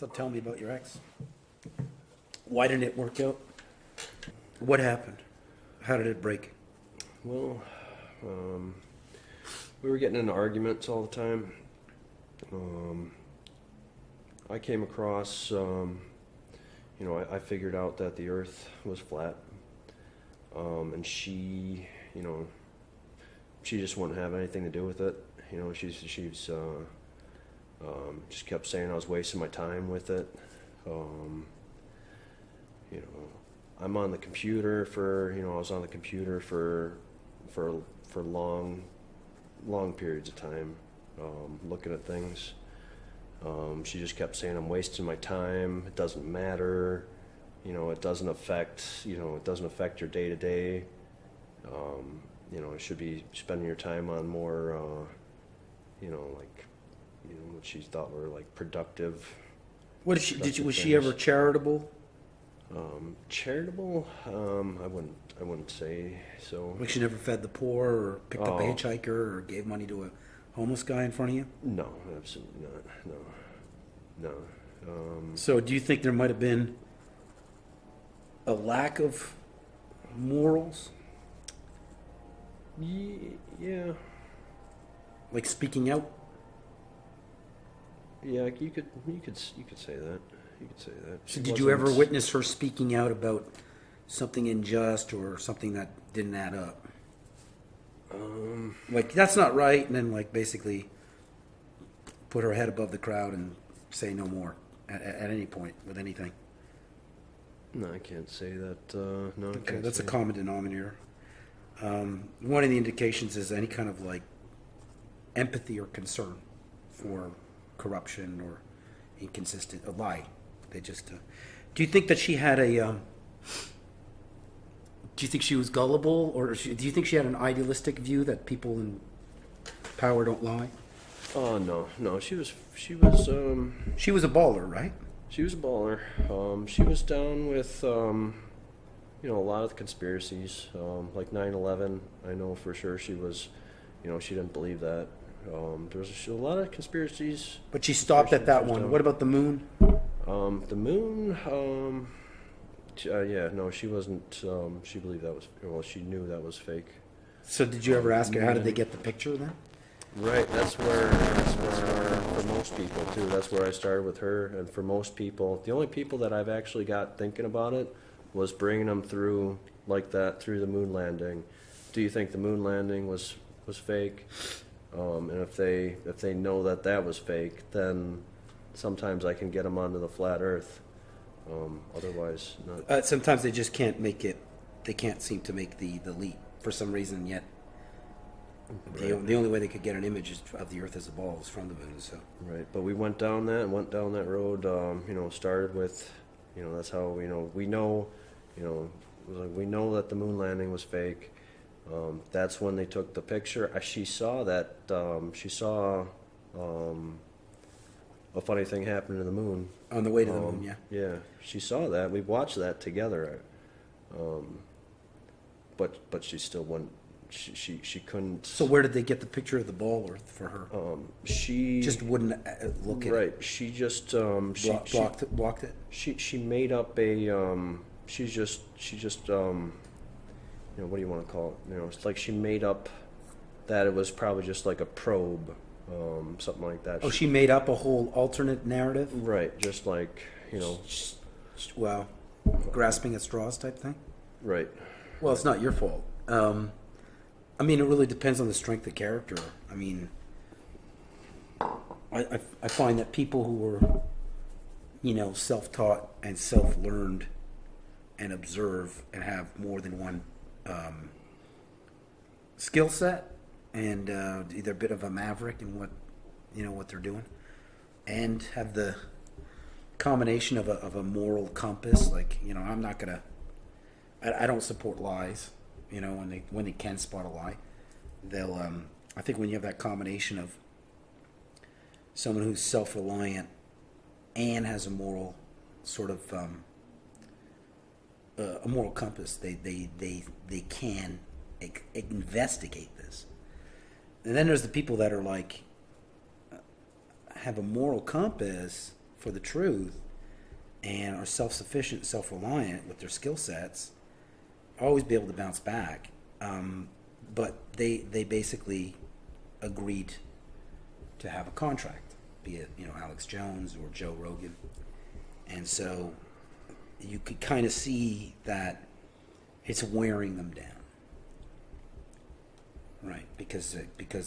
So tell me about your ex. Why didn't it work out? What happened? How did it break? Well, we were getting into arguments all the time. I came across, I figured out that the earth was flat. And she, she just wouldn't have anything to do with it. She's just kept saying I was wasting my time with it. I'm on the computer for, I was on the computer for long periods of time, looking at things. She just kept saying I'm wasting my time. It doesn't matter. It doesn't affect your day to day. You should be spending your time on more, what she thought were like productive. What did she? Was she ever charitable? Charitable? I wouldn't say so. Like she never fed the poor, or picked up a hitchhiker, or gave money to a homeless guy in front of you? No, absolutely not. No. So, do you think there might have been a lack of morals? Yeah. Like speaking out? Yeah, you could say that. You could say that. So did you ever witness her speaking out about something unjust or something that didn't add up? Like, that's not right, and then like basically put her head above the crowd and say no more at any point with anything? No, I can't say that. No, okay, that's a common denominator. One of the indications is any kind of like empathy or concern for corruption or inconsistent, a lie. They just. Do you think that she had a? Do you think she was gullible, or do you think she had an idealistic view that people in power don't lie? Oh no. She was. She was a baller, right? She was a baller. She was down with a lot of the conspiracies, like 9/11. I know for sure she was. She didn't believe that. There was a lot of conspiracies. But she stopped at that one. What about the moon? The moon, no, she wasn't, she believed that was, she knew that was fake. So did you ever ask her, how did they get the picture then? Right, that's where, for most people too, that's where I started with her, and for most people, the only people that I've actually got thinking about it was bringing them through, like that, through the moon landing. Do you think the moon landing was fake? And if they know that was fake, then sometimes I can get them onto the flat Earth. Otherwise, not. Sometimes they just can't make it. They can't seem to make the leap for some reason yet. Right. The only way they could get an image of the Earth as a ball is from the moon. So right, but we went down that road. Started with, that's how we know that the moon landing was fake. That's when they took the picture. She saw that. She saw a funny thing happened to the moon. On the way to the moon, yeah. Yeah, she saw that. We watched that together. But she still wouldn't. She couldn't. So where did they get the picture of the ball Earth for her? She just wouldn't look at it. Right. She just blocked it. She made up a. She just. What do you want to call it? It's like she made up that it was probably just like a probe, something like that. Oh, she made up a whole alternate narrative? Right, just like, Well, grasping at straws type thing? Right. Well, it's not your fault. It really depends on the strength of character. I find that people who are, self-taught and self-learned and observe and have more than one skill set, and either a bit of a maverick in what they're doing, and have the combination of a moral compass. Like, I'm not gonna. I don't support lies. When they can spot a lie, they'll. I think when you have that combination of someone who's self-reliant and has a moral sort of a moral compass, they can investigate this. And then there's the people that are like have a moral compass for the truth and are self-sufficient, self-reliant with their skill sets, always be able to bounce back. But they basically agreed to have a contract, be it, you know, Alex Jones or Joe Rogan. And so you could kind of see that it's wearing them down. Right, because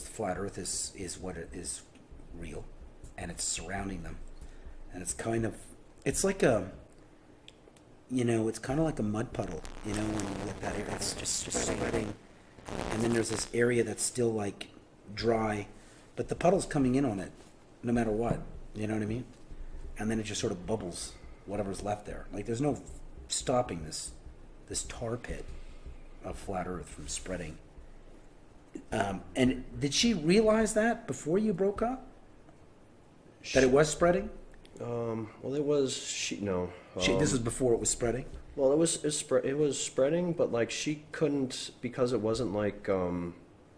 flat Earth is what it is real, and it's surrounding them, and it's kind of, it's like a, you know, it's kind of like a mud puddle, you know, when you get that area, it's just spreading, and then there's this area that's still like dry, but the puddle's coming in on it, no matter what, you know what I mean, and then it just sort of bubbles whatever's left there. Like there's no stopping this tar pit of flat Earth from spreading. And did she realize that before you broke up? That it was spreading? Well, it was no. This is before it was spreading. Well, it was spreading, but like she couldn't, because it wasn't like On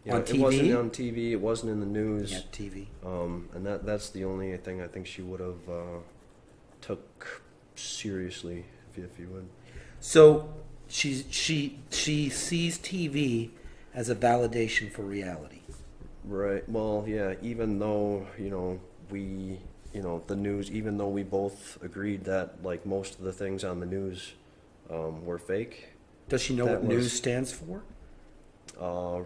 it TV? wasn't on TV, it wasn't in the news. Yeah, TV. And that's the only thing I think she would have took seriously, if you would. So she sees TV as a validation for reality. Right. Well, yeah. Even though the news, even though we both agreed that like most of the things on the news were fake. Does she know what news stands for? We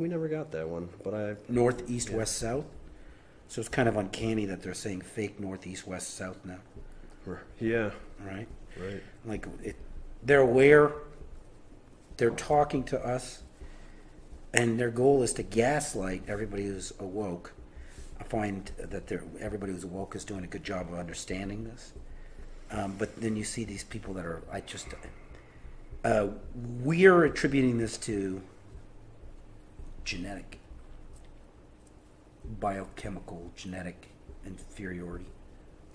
never got that one, but North, east, west, south. So it's kind of uncanny that they're saying fake north, east, west, south now. Yeah. Right. Right. Like they're aware. They're talking to us, and their goal is to gaslight everybody who's awoke. I find that everybody who's awoke is doing a good job of understanding this. But then you see these people that are, we're attributing this to genetic, biochemical, genetic inferiority.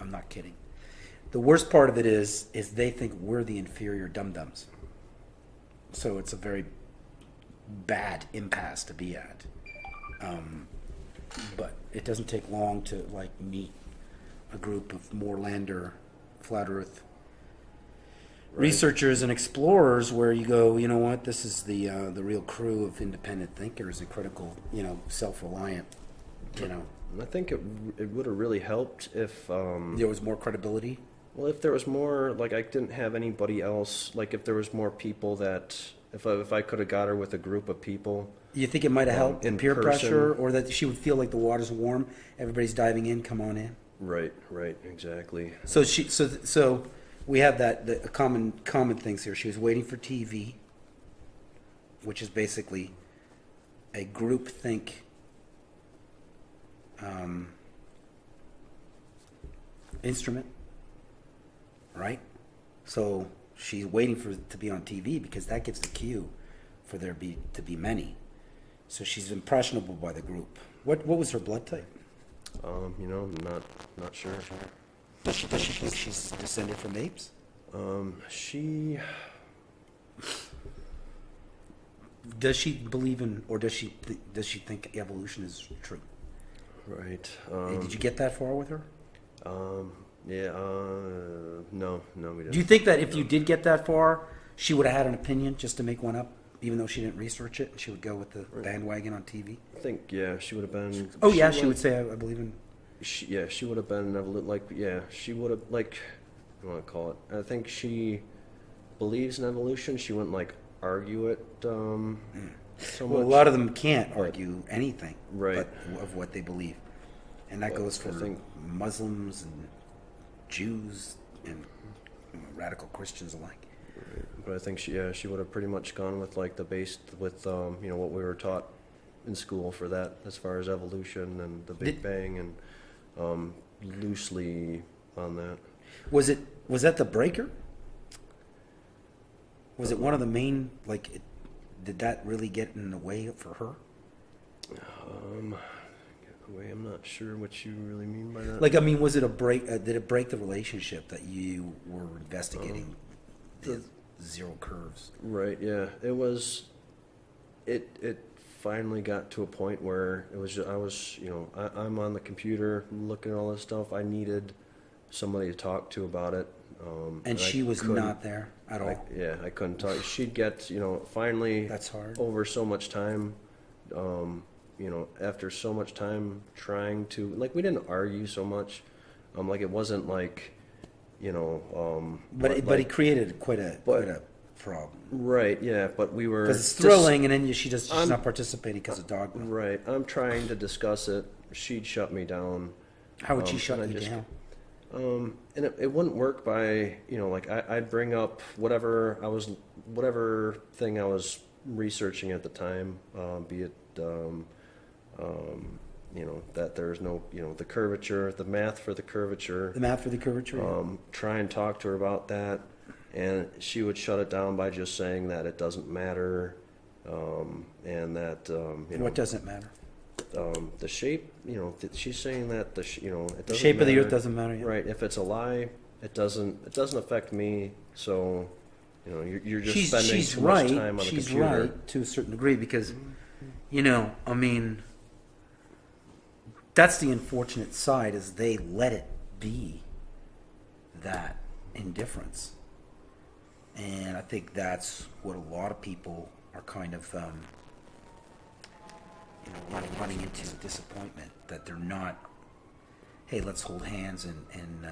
I'm not kidding. The worst part of it is they think we're the inferior dum-dums. So it's a very bad impasse to be at. But it doesn't take long to like meet a group of Moorlander, flat Earth researchers and explorers where you go, you know what, this is the real crew of independent thinkers and critical, you know, self-reliant, you know. I think it would have really helped if there was more credibility. Well, if there was more, like I didn't have anybody else, like if there was more people that, if I could have got her with a group of people. You think it might have helped in peer person. pressure, or that she would feel like the water's warm, everybody's diving in, come on in? Right, exactly. So we have the common things here. She was waiting for TV, which is basically a group think instrument, right? So she's waiting for it to be on TV because that gives the cue for there to be many. So she's impressionable by the group. What was her blood type? Not sure. Does she think she's descended from apes? Does she believe in, or does she think evolution is true? Right. Did you get that far with her? Yeah. No, we didn't. Do you think that if you did get that far, she would have had an opinion just to make one up, even though she didn't research it, and she would go with the bandwagon on TV? I think, yeah, she would have been. Oh, yeah, she would say, I believe in. She would have been she would have, like, I want to call it. I think she believes in evolution. She wouldn't like argue it so Well, much. a lot of them can't argue anything, Right. of what they believe, and that goes for Muslims and Jews and radical Christians alike. Right. But I think she would have pretty much gone with like what we were taught in school for that, as far as evolution and the Big Bang, and loosely on that. Was that the breaker? Was it one of the main, did that really get in the way for her? I'm not sure what you really mean by that. Was it a break? Did it break the relationship that you were investigating? The zero curves. Right. Yeah. It was. It finally got to a point where it was I was, I'm on the computer looking at all this stuff. I needed somebody to talk to about it. And she was not there at all. I couldn't talk. She'd get, finally. That's hard. Over so much time, after so much time trying to, like, we didn't argue so much. Like, it wasn't like, But he created quite a problem. Right, yeah, but we were. Because it's thrilling, and then she's not participating because of dogma. Right, I'm trying to discuss it. She'd shut me down. How would she shut you down? And it wouldn't work by, like I'd bring up whatever thing I was researching at the time, be it, that there's no, the curvature, the math for the curvature. The math for the curvature? Try and talk to her about that, and she would shut it down by just saying that it doesn't matter, and that, What doesn't matter? The shape, she's saying that it doesn't the shape matter. of the earth doesn't matter. Yeah. Right. If it's a lie, it doesn't affect me. So, you're just spending too much time on the computer. She's right to a certain degree because, I mean, that's the unfortunate side is they let it be that indifference. And I think that's what a lot of people are kind of, running into disappointment that they're not, hey, let's hold hands and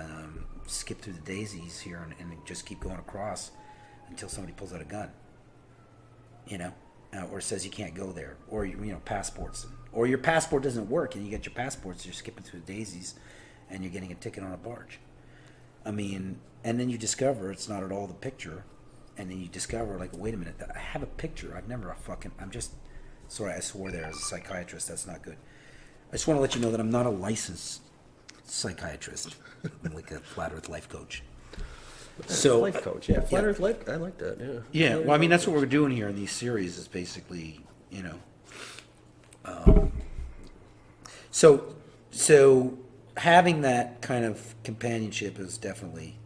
skip through the daisies here and just keep going across until somebody pulls out a gun, or says you can't go there, or passports, or your passport doesn't work and you get your passports, you're skipping through the daisies and you're getting a ticket on a barge. I mean, and then you discover it's not at all the picture, and then you discover, like, wait a minute, I have a picture. I'm just, sorry, I swore there as a psychiatrist. That's not good. I just want to let you know that I'm not a licensed psychiatrist. I'm like a flat earth life coach. So life coach, yeah, flat earth life. I like that. Yeah. Yeah. Well, I mean, that's what we're doing here in these series. Is basically, So having that kind of companionship is definitely,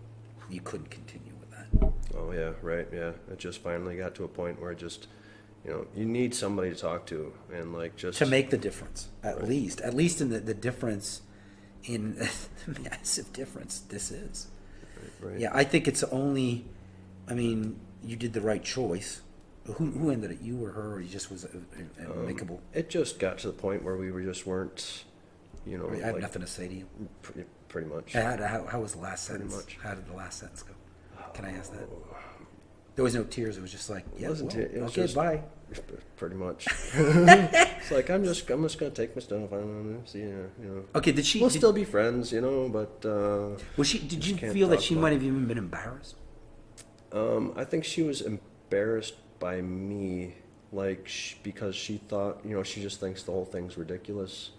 you couldn't continue with that. Oh yeah, right. Yeah, it just finally got to a point where it just. You need somebody to talk to, and like just to make the difference, at least in the difference, in the massive difference this is. Right. Yeah, I think it's only, I mean, you did the right choice. Who ended it, you or her, or you just was amicable? It just got to the point where we just weren't, I have nothing to say to you. Pretty much. How was the last sentence? Much. How did the last sentence go? Can I ask that? There was no tears. It was just like, yeah, it was okay, just, bye. Pretty much. It's like I'm just gonna take my stuff. I don't know. See, Okay, did she? We'll still be friends, but. Was she? Did you feel that she might have even been embarrassed? I think she was embarrassed by me, like because she thought, she just thinks the whole thing's ridiculous.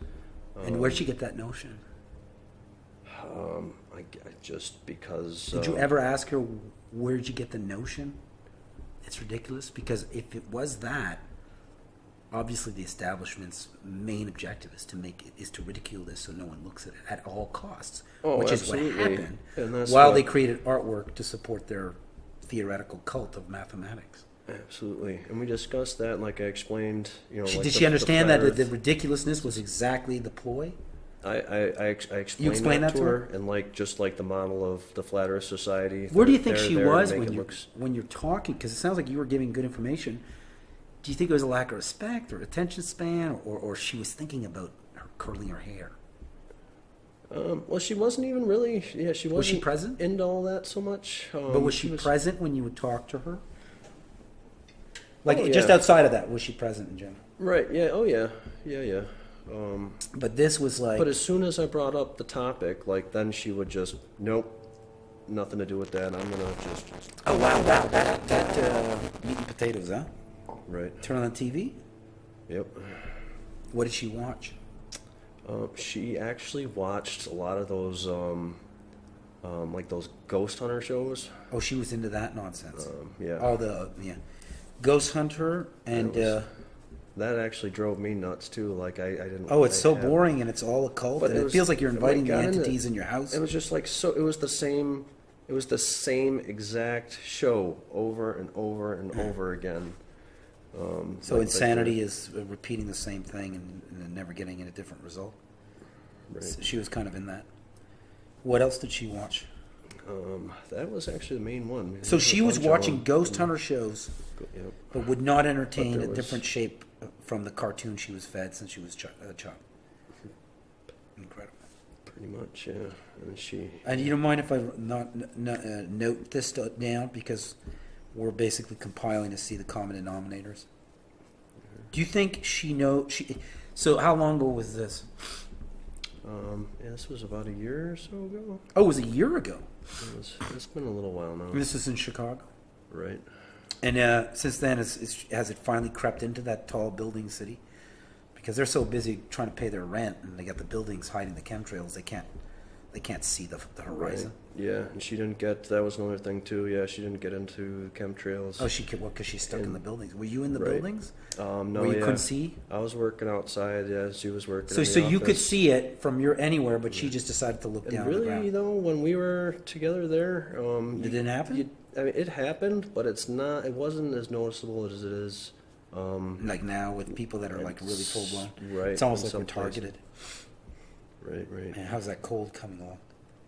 And where'd she get that notion? I just because. Did you ever ask her where'd you get the notion? It's ridiculous, because if it was that, obviously the establishment's main objective is to ridicule this so no one looks at it at all costs, which absolutely. is what happened. And that's while they created artwork to support their theoretical cult of mathematics. Absolutely, and we discussed that. Like I explained, Did she understand that the ridiculousness was exactly the ploy? I explained that to her, and just like the model of the Flat Earth Society. Where do you think she was when you're talking? Because it sounds like you were giving good information. Do you think it was a lack of respect or attention span, or she was thinking about her curling her hair? Well, she wasn't even really. Yeah, she wasn't. Was she present? Into all that so much? But was she present when you would talk to her? Just outside of that, was she present in general? Right. Yeah. Oh yeah. Yeah. But this was like. But as soon as I brought up the topic, then she would just nope, nothing to do with that. I'm gonna just. Oh wow! That meat and potatoes, huh? Right. Turn on the TV. Yep. What did she watch? She actually watched a lot of those, like those ghost hunter shows. Oh, she was into that nonsense. Yeah. All Ghost Hunter and. That actually drove me nuts too. Like I didn't. Oh, it's so boring, and it's all occult, and it feels like you're inviting the entities in your house. It was just like so. It was the same. It was the same exact show over and over and over again. So like insanity is repeating the same thing and then never getting a different result. right. So she was kind of in that. What else did she watch? That was actually the main one. So There's a she was bunch of watching them. ghost hunter shows, Yep. but would not entertain there a was- different shape from the cartoon she was fed since she was a child. Incredible. Pretty much, yeah. And she. And you don't mind if I note this down, because we're basically compiling to see the common denominators. Do you think she So how long ago was this? Yeah, this was about a year or so ago. Oh, it was a year ago. It's been a little while now. This is in Chicago. Right. And since then, has it finally crept into that tall building city? Because they're so busy trying to pay their rent, and they got the buildings hiding the chemtrails. They can't see the horizon. Right. Yeah, and she didn't get. That was another thing too. Yeah, she didn't get into chemtrails. Oh, she could. What? Because she's stuck in the buildings. Were you in the Right. buildings? No, Where you yeah. couldn't see? I was working outside. Yeah, she was working. So in the you could office. see it from anywhere, but she just decided to look And down on the really, ground. though, when we were together there, It didn't happen? I mean, it happened, but it's not. It wasn't as noticeable as it is. Like now with people that are like really full blown. Right. It's almost in like we're some places. targeted. Right. Right. And how's that cold coming along?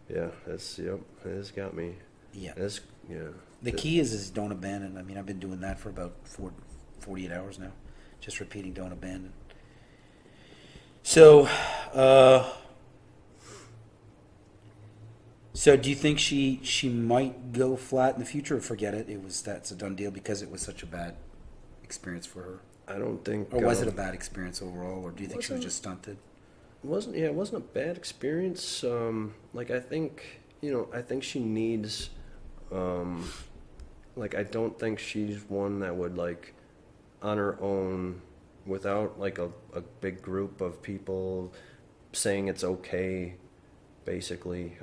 Yeah. Yep. It's got me. Yeah. Yeah. The key is don't abandon. I mean, I've been doing that for about 48 hours now. Just repeating don't abandon. So, so do you think she might go flat in the future, or forget it? That's a done deal because it was such a bad experience for her? I don't think. Or was it a bad experience overall, or do you think she was wasn't- just stunted? It wasn't a bad experience. Like I think she needs. Like I don't think she's one that would like, on her own, without like a big group of people saying it's okay, basically,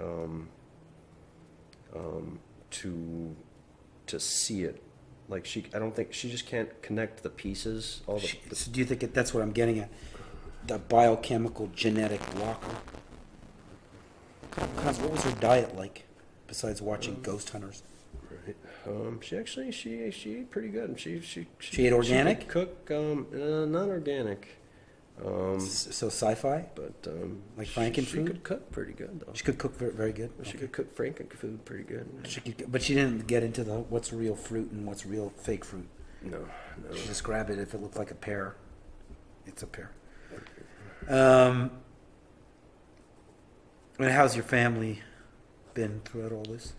to see it. Like I don't think she just can't connect the pieces. So do you think that's what I'm getting at? The biochemical genetic locker. What was her diet like, besides watching Ghost Hunters? Right. She ate pretty good. She ate organic? She could cook, not organic. So sci-fi, But like She Frankenfood? could cook pretty good though. She could cook very good. She Okay. could cook Frankenfood pretty good. But she didn't get into the what's real fruit and what's real fake fruit. No. She just grabbed it. If it looked like a pear, it's a pear. And how's your family been throughout all this?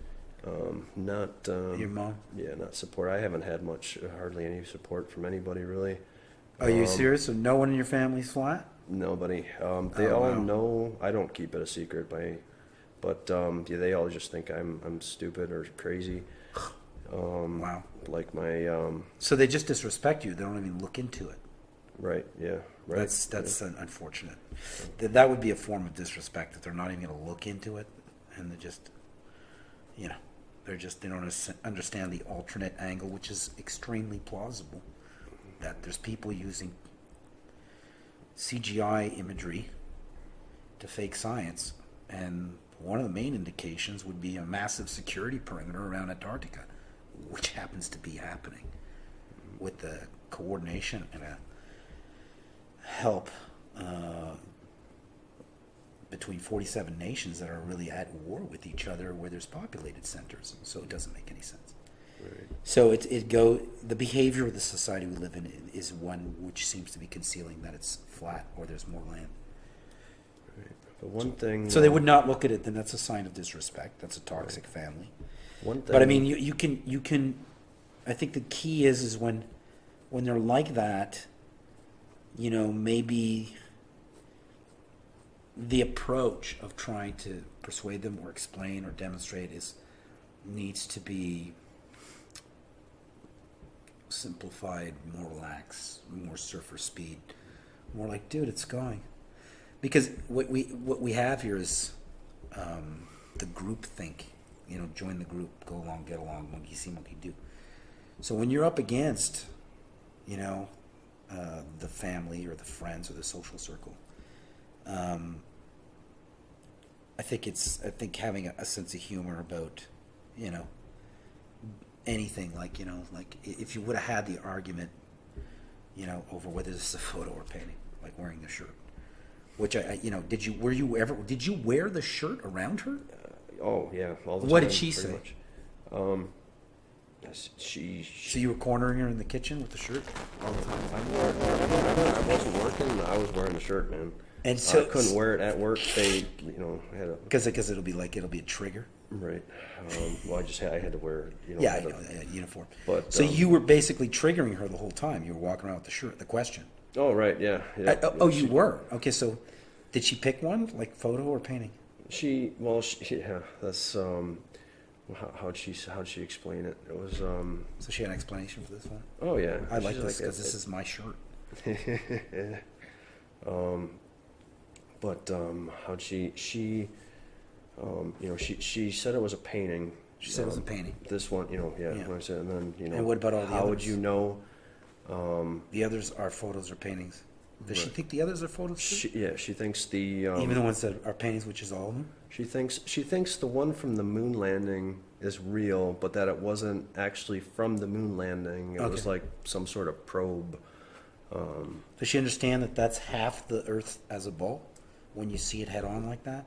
Not. Your mom? Yeah, not support. I haven't had hardly any support from anybody really. Are you serious? So no one in your family's flat? Nobody. They Oh, all wow. know. I don't keep it a secret but yeah, they all just think I'm stupid or crazy. Wow. Like my So they just disrespect you. They don't even look into it. right. Yeah. Right. That's unfortunate. That would be a form of disrespect if they're not even going to look into it, and they just, they don't understand the alternate angle, which is extremely plausible. That there's people using CGI imagery to fake science, and one of the main indications would be a massive security perimeter around Antarctica, which happens to be happening with the coordination and a help between 47 nations that are really at war with each other, where there's populated centers. So it doesn't make any sense. Right. So the behavior of the society we live in is one which seems to be concealing that it's flat or there's more land. Right. But one thing. So they would not look at it, then that's a sign of disrespect. That's a toxic family. One thing. But I mean, you can. I think the key is when they're like that, maybe the approach of trying to persuade them or explain or demonstrate needs to be simplified, more relaxed, more surfer speed, more like, dude, it's going. Because what we have here is the group think. Join the group, go along, get along, monkey see, monkey do. So when you're up against, the family or the friends or the social circle, I think having a sense of humor about, anything like if you would have had the argument you know, over whether this is a photo or painting, like wearing the shirt. Which you know, did you wear the shirt around her? Oh yeah, all the time. What did she pretty say? Much. So you were cornering her in the kitchen with the shirt all the time? I wasn't working. I was wearing the shirt, man. And so I couldn't wear it at work. They, you know, had a because it'll be a trigger. right. Well, I had to wear, you know, Yeah, I know, uniform. But so you were basically triggering her the whole time. You were walking around with the shirt. The question. Oh right, yeah. You were okay. So did she pick one, like photo or painting? Yeah. That's how'd she explain it? It was So she had an explanation for this one. Oh yeah, I like she's this because this is my shirt. But how'd she you know, she said it was a painting. She said it was a painting. This one, you know, yeah. Yeah. When I said, and then, you know, And what about all the how would others? you know? The others are photos or paintings. Does she Right. think the others are photos too? She thinks the Even the ones that are paintings, which is all of them? she thinks the one from the moon landing is real, but that it wasn't actually from the moon landing. It was Okay. like some sort of probe. Does she understand that that's half the Earth as a ball when you see it head on like that?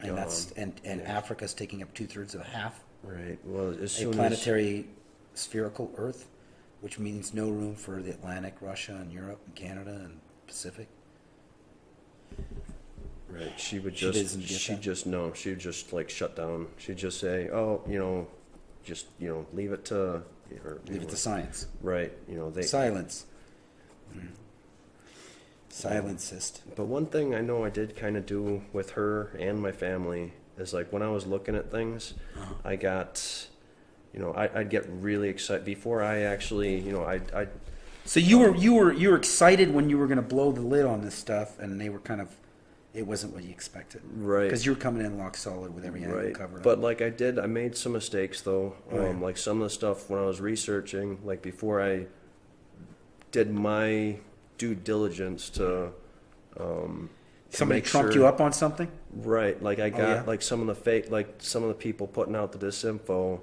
And and Africa's taking up 2/3 of half. Right. Well, as A soon planetary spherical Earth, which means no room for the Atlantic, Russia, and Europe, and Canada, and Pacific. right, she would She just doesn't get she'd that? just no, she'd just like shut down. She'd just say, "Oh, you know, just, you know, leave it to or, you Leave it know, to science. right, you know, they Silence. Silencist. But one thing I know I did kind of do with her and my family is like when I was looking at things, I got, you know, I'd get really excited before I actually, you know, I So you were excited when you were going to blow the lid on this stuff, and they were kind of, it wasn't what you expected, Right. Because you were coming in lock solid with every angle right. covered But up. like I made some mistakes though. Oh, yeah. Like some of the stuff when I was researching, like before I did my due diligence to Somebody make trumped sure- you up on something. Right, like I got yeah? like some of the fake, like some of the people putting out the disinfo.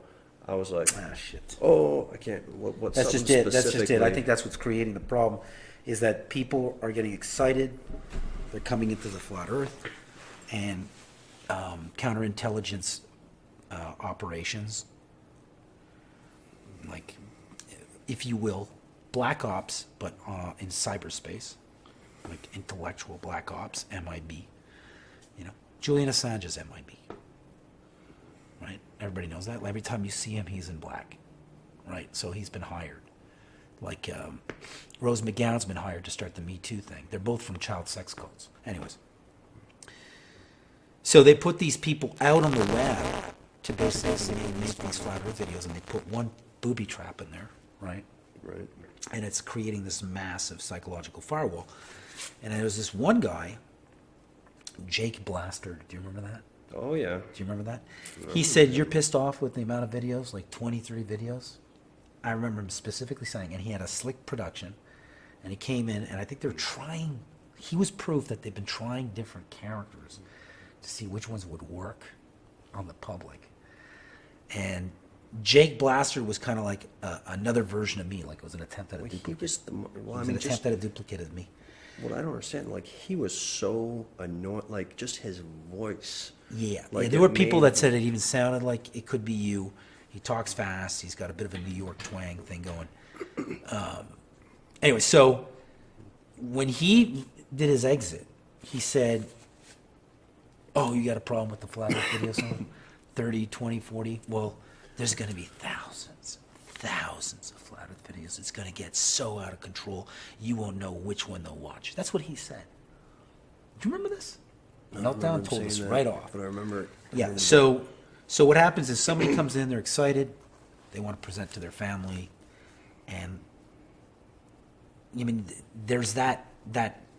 I was like, Ah, shit. oh, I can't. What's That's just something it. That's just it. I specifically? think that's what's creating the problem, is that people are getting excited. They're coming into the flat Earth, and counterintelligence operations, like, if you will, black ops, but in cyberspace, like intellectual black ops, MIB. You know, Julian Assange is MIB. Right? Everybody knows that. Every time you see him, he's in black. Right? So he's been hired. Like Rose McGowan's been hired to start the Me Too thing. They're both from child sex cults. Anyways. So they put these people out on the web to basically make these flat earth videos, and they put one booby trap in there, right? Right. And it's creating this massive psychological firewall. And there was this one guy, Jake Blaster. Do you remember that? Oh yeah. Do you remember that? He said, "You're pissed off with the amount of videos, like 23 videos." I remember him specifically saying, and he had a slick production, and he came in, and I think they're trying, he was proof that they've been trying different characters to see which ones would work on the public. And Jake Blaster was kind of like another version of me, like it was an attempt at a Well, he duplicate. was the. Well, It I was mean, an just attempt at a duplicate of me. what I don't understand. Like he was so annoying. Like just his voice. Yeah, Like, yeah. There it were people made- that said it even sounded like it could be you. He talks fast. He's got a bit of a New York twang thing going. Anyway, so when he did his exit, he said, "Oh, you got a problem with the flat earth videos? Huh? 30, 20, 40? Well, there's going to be thousands of flat earth videos. It's going to get so out of control, you won't know which one they'll watch." That's what he said. Do you remember this? I don't remember Meltdown him told saying us that, right off. But I remember. Yeah. So what happens is somebody comes in, they're excited, they want to present to their family, and I mean, there's that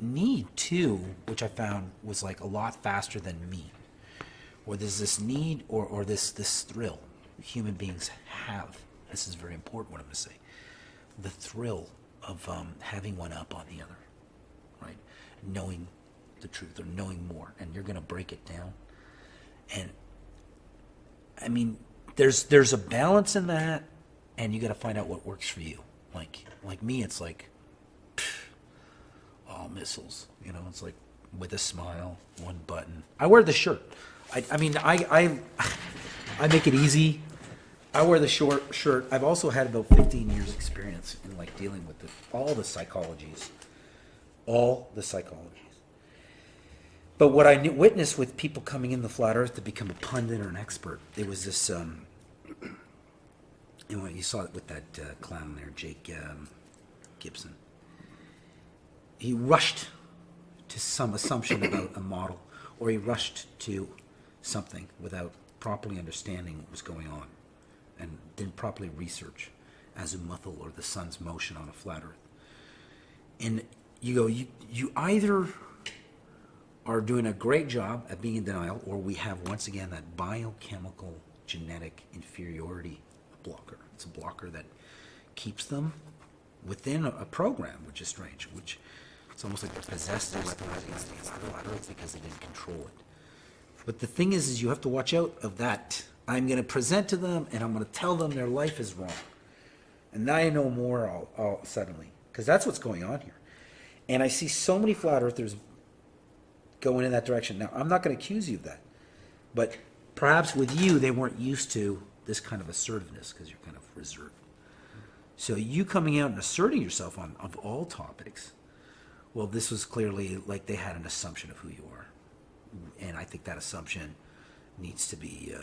need too, which I found was like a lot faster than me. Or there's this need or this thrill human beings have. This is very important what I'm going to say. The thrill of having one up on the other, right? Knowing the truth or knowing more, and you're going to break it down. And I mean, there's a balance in that, and you got to find out what works for you. Like me, it's like all missiles. You know, it's like with a smile, one button. I wear the shirt. I mean, I make it easy. I wear the short shirt. I've also had about 15 years experience in like dealing with all the psychologies. But what I witnessed with people coming in the flat earth to become a pundit or an expert, it was this, you saw it with that clown there, Jake Gibson. He rushed to some assumption about a model, or he rushed to something without properly understanding what was going on, and didn't properly research azimuthal or the sun's motion on a flat earth. And you either are doing a great job at being in denial, or we have once again that biochemical genetic inferiority blocker. It's a blocker that keeps them within a program, which is strange, which it's almost like they're possessed, they're weaponized against the flat earth because they didn't control it. But the thing is you have to watch out of that. I'm going to present to them and I'm going to tell them their life is wrong. And now I know more all suddenly, because that's what's going on here. And I see so many flat earthers going in that direction. Now, I'm not going to accuse you of that. But perhaps with you, they weren't used to this kind of assertiveness because you're kind of reserved. So you coming out and asserting yourself on of all topics, well, this was clearly like they had an assumption of who you are. And I think that assumption needs to be,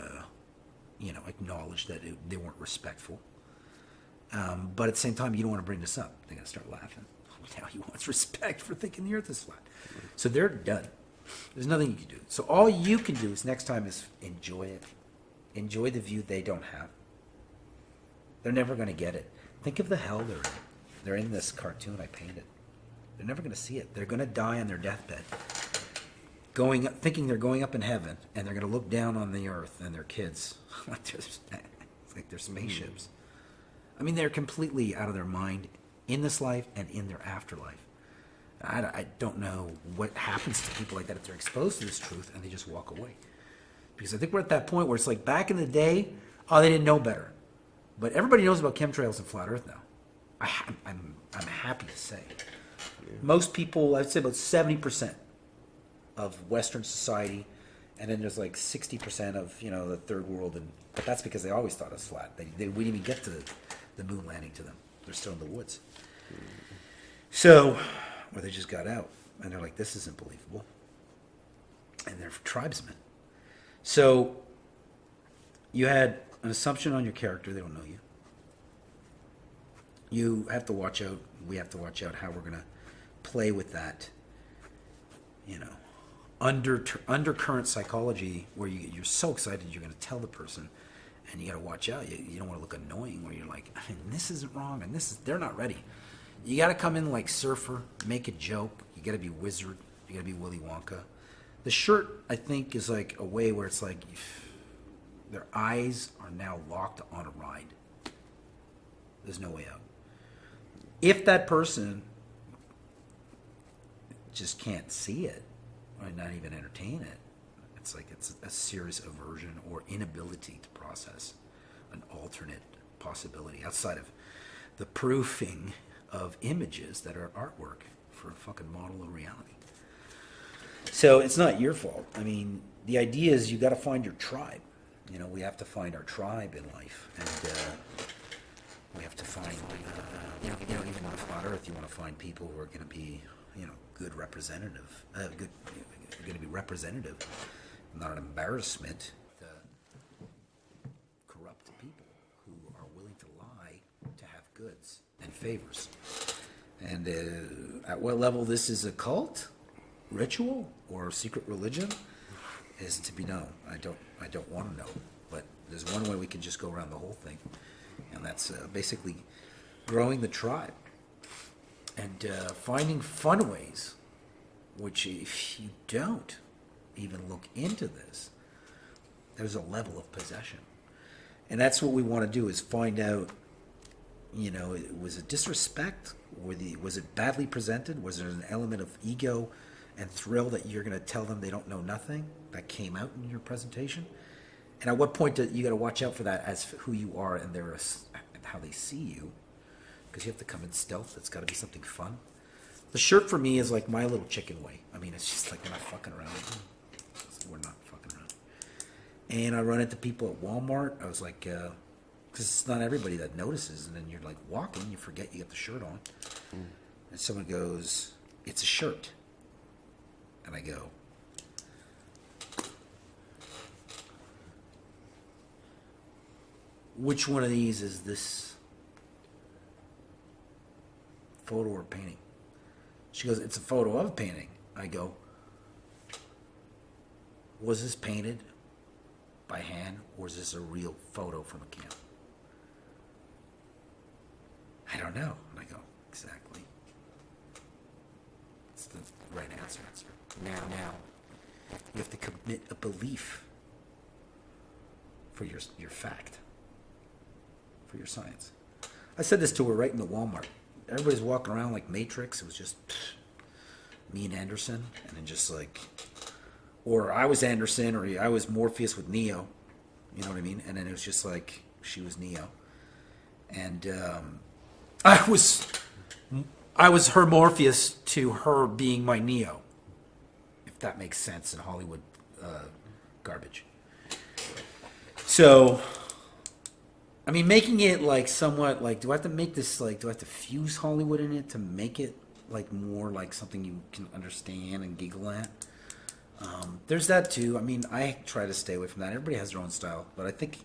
acknowledged that they weren't respectful. But at the same time, you don't want to bring this up. They're going to start laughing. Now he wants respect for thinking the earth is flat. So they're done. There's nothing you can do. So all you can do is next time is enjoy it. Enjoy the view they don't have. They're never going to get it. Think of the hell they're in. They're in this cartoon I painted. They're never going to see it. They're going to die on their deathbed, thinking they're going up in heaven, and they're going to look down on the earth and their kids like they're spaceships. I mean, they're completely out of their mind in this life and in their afterlife. I don't know what happens to people like that if they're exposed to this truth and they just walk away. Because I think we're at that point where it's like back in the day, they didn't know better. But everybody knows about chemtrails and flat earth now. I'm happy to say. Most people, I'd say about 70% of Western society, and then there's like 60% of the third world, but that's because they always thought it was flat. We didn't even get to the moon landing to them. They're still in the woods. So, or they just got out, and they're like, this isn't believable. And they're tribesmen. So, you had an assumption on your character. They don't know you. You have to watch out. We have to watch out how we're going to play with that, undercurrent psychology where you're so excited you're going to tell the person, and you got to watch out. You don't want to look annoying where you're like, this isn't wrong, and they're not ready. You got to come in like Surfer, make a joke. You got to be Wizard. You got to be Willy Wonka. The shirt, I think, is like a way where it's like their eyes are now locked on a ride. There's no way out. If that person just can't see it or not even entertain it, it's like it's a serious aversion or inability to process an alternate possibility outside of the proofing of images that are artwork for a fucking model of reality. So it's not your fault. I mean, the idea is you got to find your tribe. We have to find our tribe in life, and we have to find, even on flat Earth, you want to find people who are going to be, good representative, going to be representative, not an embarrassment. Corrupt people who are willing to lie to have goods and favors. And at what level this is a cult, ritual, or secret religion is to be known. I don't want to know, but there's one way we can just go around the whole thing, and that's basically growing the tribe and finding fun ways, which if you don't even look into this, there's a level of possession. And that's what we want to do, is find out, was it disrespect? Was it badly presented? Was there an element of ego and thrill that you're going to tell them they don't know nothing that came out in your presentation? And at what point you got to watch out for that as who you are and how they see you. because you have to come in stealth. It's got to be something fun. The shirt for me is like my little chicken way. I mean, it's just like we're not fucking around. We're not fucking around. And I run into people at Walmart. I was like, because it's not everybody that notices. And then you're like walking, you forget you got the shirt on. And someone goes, "It's a shirt." And I go, "Which one of these is this photo or painting?" She goes, "It's a photo of a painting." I go, "Was this painted by hand, or is this a real photo from a camp?" "I don't know." And I go, "Exactly. It's the right answer. Now, you have to commit a belief for your fact, for your science." I said this to her right in the Walmart. Everybody's walking around like Matrix. It was just me and Anderson, and then just like, or I was Anderson, or I was Morpheus with Neo. You know what I mean? And then it was just like she was Neo, and I was her Morpheus to her being my Neo, if that makes sense in Hollywood garbage. So, I mean, making it like somewhat like, do I have to make this like, do I have to fuse Hollywood in it to make it like more like something you can understand and giggle at? There's that too. I mean, I try to stay away from that. Everybody has their own style, but I think,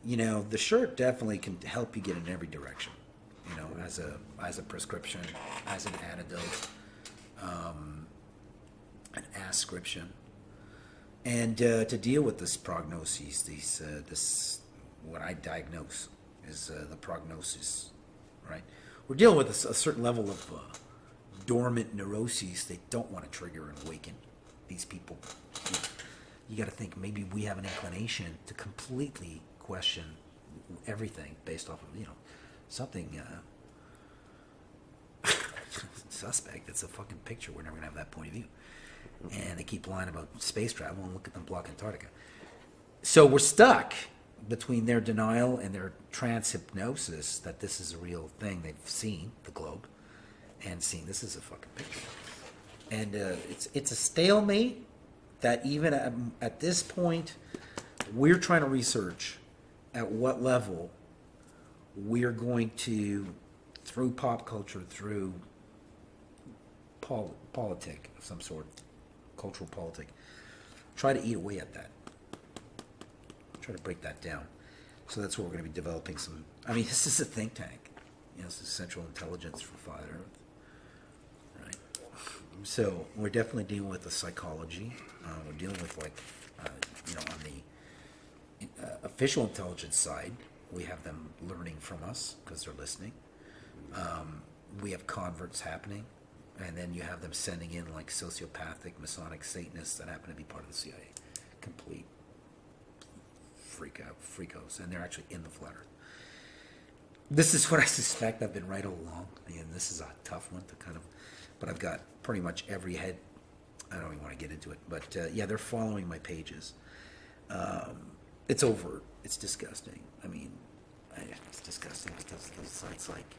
you know, the shirt definitely can help you get in every direction. You know, as a prescription, as an antidote, an ascription, and to deal with this prognoses, this what I diagnose is the prognosis, right? We're dealing with a certain level of dormant neuroses they don't want to trigger and awaken. These people, you got to think maybe we have an inclination to completely question everything based off of, you know, something suspect. It's a fucking picture. We're never gonna have that point of view. And they keep lying about space travel, and look at them block Antarctica. So we're stuck between their denial and their trance hypnosis that this is a real thing. They've seen the globe and seen this is a fucking picture. And it's a stalemate that even at this point, we're trying to research at what level we're going to, through pop culture, through politic of some sort, cultural politic, try to eat away at that. Try to break that down. So that's what we're going to be developing some. I mean, this is a think tank. You know, this is Central Intelligence for Father Earth. Right? So we're definitely dealing with the psychology. We're dealing with, like, you know, on the official intelligence side, we have them learning from us because they're listening. We have converts happening. And then you have them sending in, like, sociopathic, Masonic Satanists that happen to be part of the CIA. Complete freakos. And they're actually in the flat earth. This is what I suspect. I've been right all along. And this is a tough one to kind of, but I've got pretty much every head. I don't even want to get into it. But, yeah, they're following my pages. It's overt. It's disgusting. I mean, it's disgusting because it's like,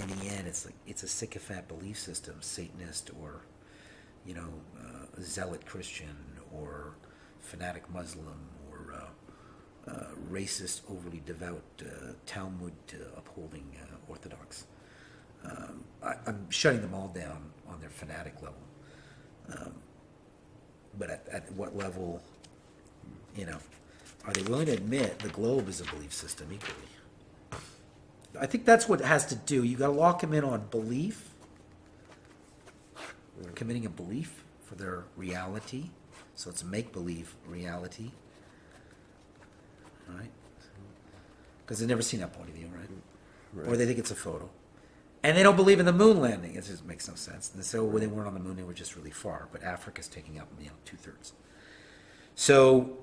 in the end, it's like it's a sycophant belief system, Satanist or, you know, zealot Christian or fanatic Muslim or racist, overly devout Talmud upholding Orthodox. I'm shutting them all down on their fanatic level. But at what level, you know, are they willing to admit the globe is a belief system equally? I think that's what it has to do. You got to lock them in on belief. They're committing a belief for their reality. So it's make-believe reality. Right? Because they've never seen that point of view, right? Or they think it's a photo. And they don't believe in the moon landing. It just makes no sense. And so when they weren't on the moon, they were just really far. But Africa's taking up, you know, 2/3. So,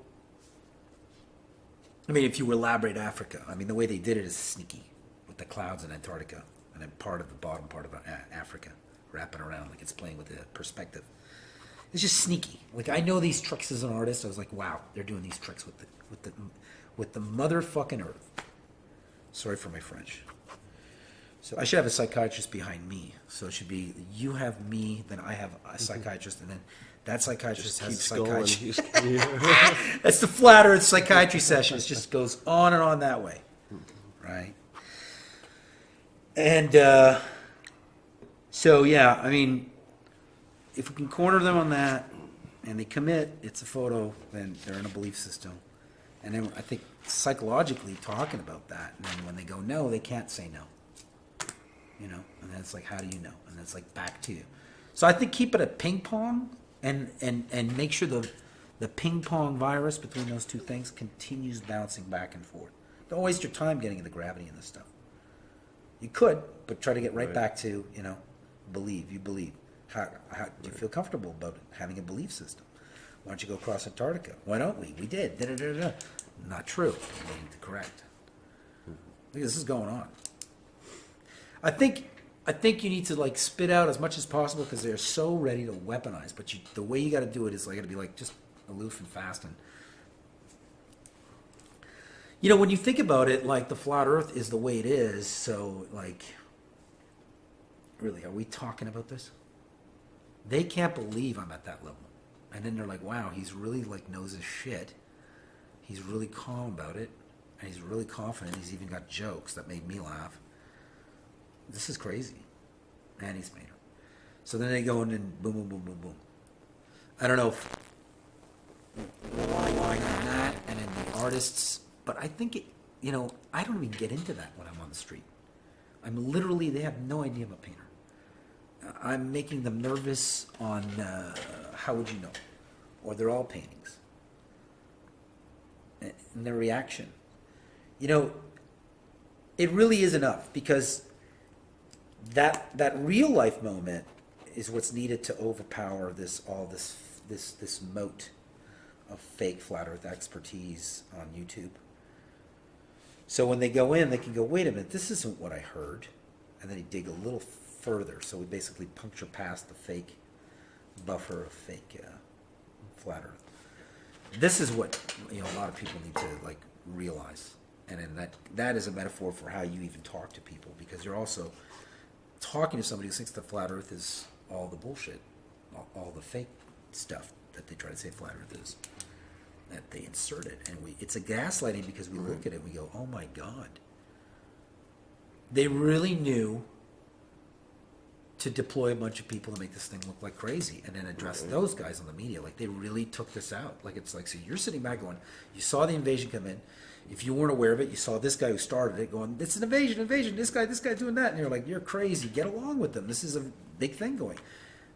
I mean, if you elaborate Africa, I mean, the way they did it is sneaky. With the clouds in Antarctica and then part of the bottom part of Africa wrapping around like it's playing with the perspective. It's just sneaky. Like, I know these tricks as an artist. I was like, wow, they're doing these tricks with the motherfucking earth. Sorry for my French. So I should have a psychiatrist behind me. So it should be you have me, then I have a psychiatrist, and then that psychiatrist has a psychiatrist. That's the flat Earth psychiatry session. It just goes on and on that way, right? And so yeah, I mean, if we can corner them on that, and they commit, it's a photo, then they're in a belief system. And then I think psychologically talking about that, and then when they go no, they can't say no. You know, and then it's like, how do you know? And then it's like back to you. So I think keep it a ping pong, and make sure the ping pong virus between those two things continues bouncing back and forth. Don't waste your time getting into gravity in this stuff. You could, but try to get right back to, you know, believe. You believe. How do you feel comfortable about having a belief system? Why don't you go across Antarctica? Why don't we? We did. Da-da-da-da. Not true. We need to correct. This is going on. I think you need to like spit out as much as possible because they're so ready to weaponize. But the way you got to do it is like got to be like just aloof and fast. And you know, when you think about it, like the flat Earth is the way it is. So like, really, are we talking about this? They can't believe I'm at that level, and then they're like, "Wow, he's really like knows his shit. He's really calm about it, and he's really confident. He's even got jokes that made me laugh." This is crazy. And he's made her. So then they go in and boom, boom, boom, boom, boom. I don't know if why that, and then the artists, but I think it, you know, I don't even get into that when I'm on the street. I'm literally, they have no idea I'm a painter. I'm making them nervous on how would you know? Or they're all paintings. And their reaction. You know, it really is enough because that real life moment is what's needed to overpower this moat of fake flat Earth expertise on YouTube. So when they go in, they can go, wait a minute, this isn't what I heard, and then they dig a little further. So we basically puncture past the fake buffer of fake flat Earth. This is what, you know, a lot of people need to like realize, and then that is a metaphor for how you even talk to people, because you're also talking to somebody who thinks the flat Earth is all the bullshit, all the fake stuff that they try to say flat Earth is, that they inserted, and it's a gaslighting because we look at it and we go, oh my God, they really knew to deploy a bunch of people to make this thing look like crazy, and then address those guys on the media. Like they really took this out. Like it's like, so you're sitting back going, you saw the invasion come in. If you weren't aware of it, you saw this guy who started it going, it's an invasion, this guy doing that. And you're like, you're crazy. Get along with them. This is a big thing going.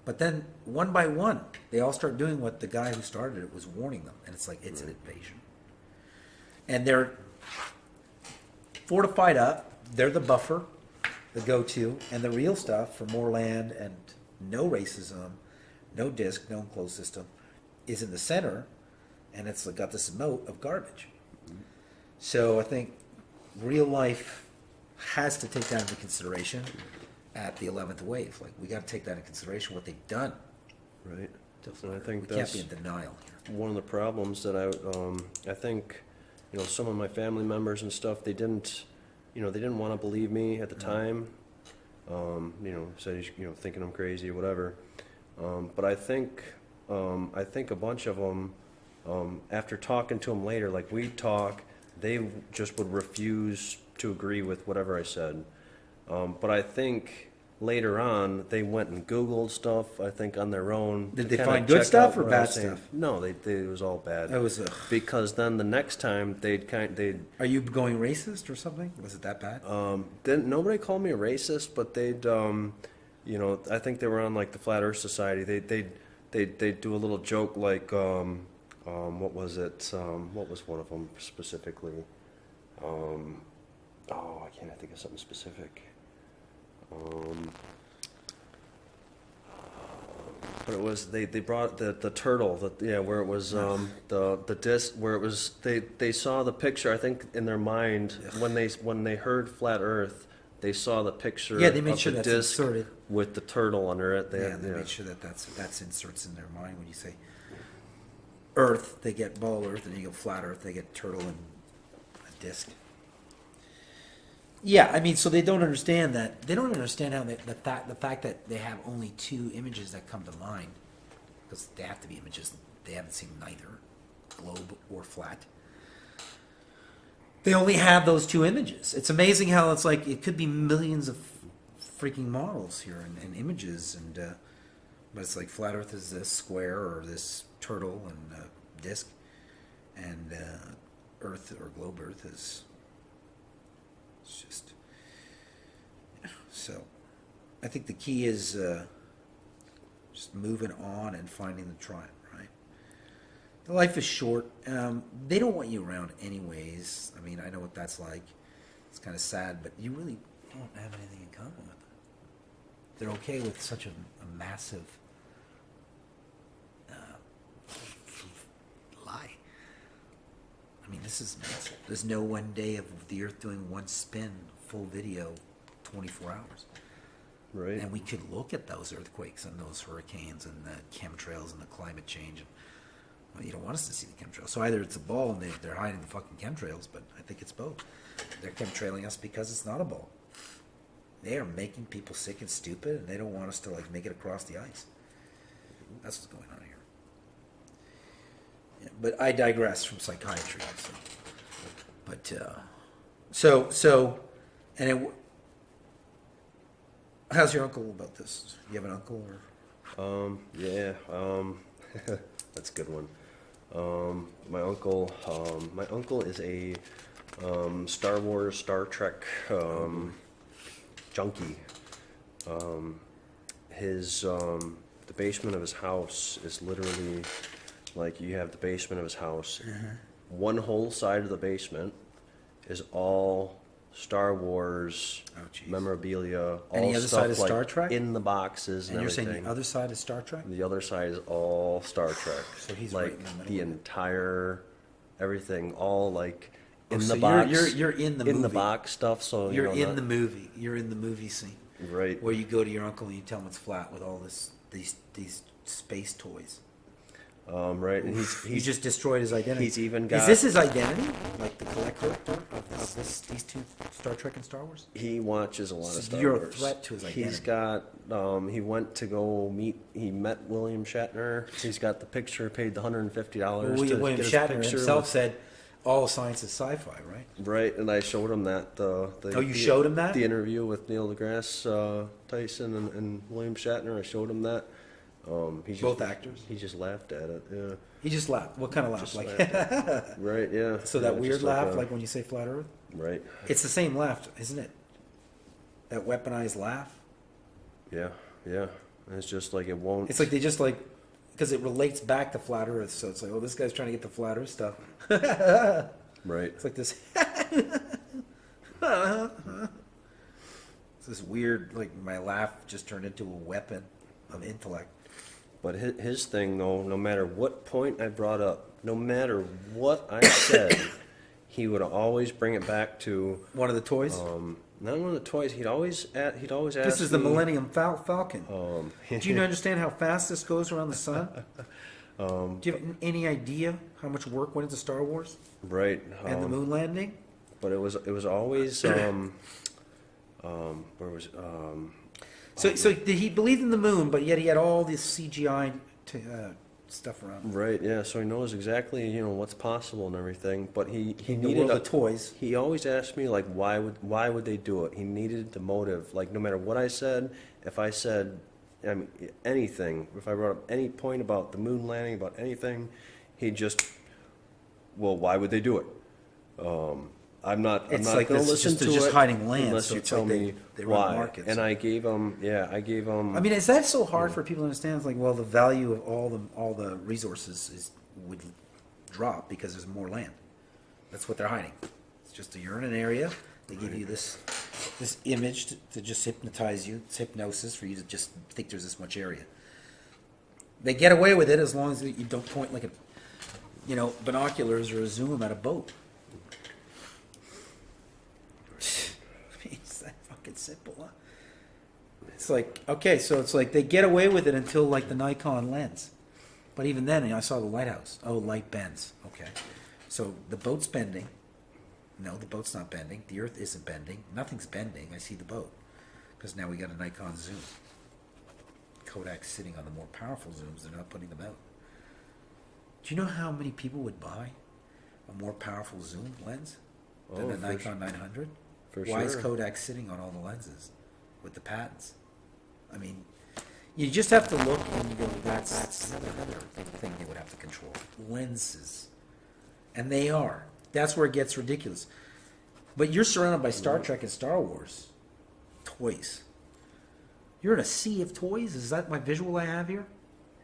But then one by one, they all start doing what the guy who started it was warning them. And it's like, it's an invasion. And they're fortified up. They're the buffer, the go-to, and the real stuff for more land and no racism, no disc, no enclosed system is in the center. And it's got this moat of garbage. So I think real life has to take that into consideration at the 11th wave. Like we got to take that into consideration, what they've done. Right. And I think we that's can't be in denial here. One of the problems that I think, you know, some of my family members and stuff, they didn't want to believe me at the time. You know, said, you know, thinking I'm crazy or whatever. But I think a bunch of them, after talking to them later, like we talk, they just would refuse to agree with whatever I said. But I think later on, they went and Googled stuff, I think, on their own. Did they find good stuff or bad stuff? No, it was all bad. It was because then the next time they'd Are you going racist or something? Was it that bad? Nobody called me a racist, but they'd, you know, I think they were on like the Flat Earth Society. They'd do a little joke like, what was it? What was one of them specifically? I can't think of something specific. But it was they brought the turtle where it was the disc where it was they saw the picture, I think, in their mind when they heard flat Earth, they saw the picture they made of sure the that's disc inserted with the turtle under it. They made sure that's inserts in their mind. When you say Earth, they get ball Earth, and you go flat Earth, they get turtle and a disc. Yeah, I mean, so they don't understand that. They don't understand how the fact that they have only two images that come to mind, because they have to be images. They haven't seen neither globe or flat. They only have those two images. It's amazing how it's like it could be millions of freaking models here and images, and but it's like flat Earth is this square or this turtle and disc, and Earth or globe Earth is. It's just, so I think the key is just moving on and finding the tribe, right? The life is short. They don't want you around anyways. I mean, I know what that's like. It's kind of sad, but you really don't have anything in common with them. They're okay with such a massive lie. I mean, this is massive. There's no one day of the Earth doing one spin, full video, 24 hours. Right. And we could look at those earthquakes and those hurricanes and the chemtrails and the climate change. And, well, you don't want us to see the chemtrails. So either it's a ball and they're hiding the fucking chemtrails, but I think it's both. They're chemtrailing us because it's not a ball. They are making people sick and stupid, and they don't want us to like make it across the ice. That's what's going on here. Yeah, but I digress from psychiatry. So. But and it. How's your uncle about this? You have an uncle, or? Yeah. That's a good one. My uncle is a Star Wars, Star Trek junkie. The basement of his house is literally like you have the basement of his house. One whole side of the basement is all Star Wars memorabilia. And all the other stuff side is like Star Trek? in the boxes and And you're everything. saying the other side is Star Trek? The other side is all Star Trek. So he's like right in the middle the of it. entire everything, all like in so the box. You're in the in the movie. box stuff. So You're you know, in the movie. You're in the movie scene. right. Where you go to your uncle and you tell him it's flat with all these space toys. Right, and You just destroyed his identity. he's even Is got- this his identity? Like the collector of these two, Star Trek and Star Wars? He watches a lot So of Star you're a Wars. threat to his He's identity. got. He went to go meet. He met William Shatner. He's got the picture. Paid the $150. William to get his Shatner picture himself with- said, "All science is sci-fi," right? Right, and I showed him that. Oh, you showed him that? The interview with Neil deGrasse Tyson and William Shatner. I showed him that. He just, Both actors? He just laughed at it. Yeah. He just laughed. What kind of laugh? Just Like laughed Right. Yeah. so that Yeah, weird just laugh, a- like when you say flat Earth. Right. It's the same laugh, isn't it? That weaponized laugh. Yeah. Yeah. And it's just like it won't. It's like they just like because it relates back to flat Earth. So it's like, oh, this guy's trying to get the flat Earth stuff. Right. It's like this. It's this weird, like my laugh just turned into a weapon of intellect. But his thing, though, no matter what point I brought up, no matter what I said, he would always bring it back to One of the toys. not one of the toys. He'd always ask. This is the me, Millennium Falcon. Do you understand how fast this goes around the sun? Do you have any idea how much work went into Star Wars Right. and the moon landing? But it was always where was So he believed in the moon, but yet he had all this CGI stuff around. right, yeah. So he knows exactly what's possible and everything. But he In the needed world of toys. He always asked me like why would they do it? He needed the motive. Like no matter what I said, if I said anything, if I brought up any point about the moon landing, about anything, he'd just, well, why would they do it? I'm not It's going like to this, listen just, to they're just it hiding land, unless so you it's tell like me they run why. markets. And I gave him. I mean, is that so hard for people to understand? It's like, well, the value of all the resources would drop because there's more land. That's what they're hiding. It's just you're in an area. They give you this image to just hypnotize you. It's hypnosis for you to just think there's this much area. They get away with it as long as you don't point like binoculars or a zoom at a boat. I mean, it's that fucking simple, huh? It's like, okay, so it's like they get away with it until like the Nikon lens. But even then, I saw the lighthouse. Oh, light bends. Okay. So the boat's bending. No, the boat's not bending. The Earth isn't bending. Nothing's bending. I see the boat. Because now we got a Nikon zoom. Kodak's sitting on the more powerful zooms. They're not putting them out. Do you know how many people would buy a more powerful zoom lens than the Nikon 900? Why is Kodak sitting on all the lenses with the patents? I mean, you just have to look and you go, that's another thing they would have to control. Lenses. And they are. That's where it gets ridiculous. But you're surrounded by Star Trek and Star Wars toys. You're in a sea of toys? Is that my visual I have here?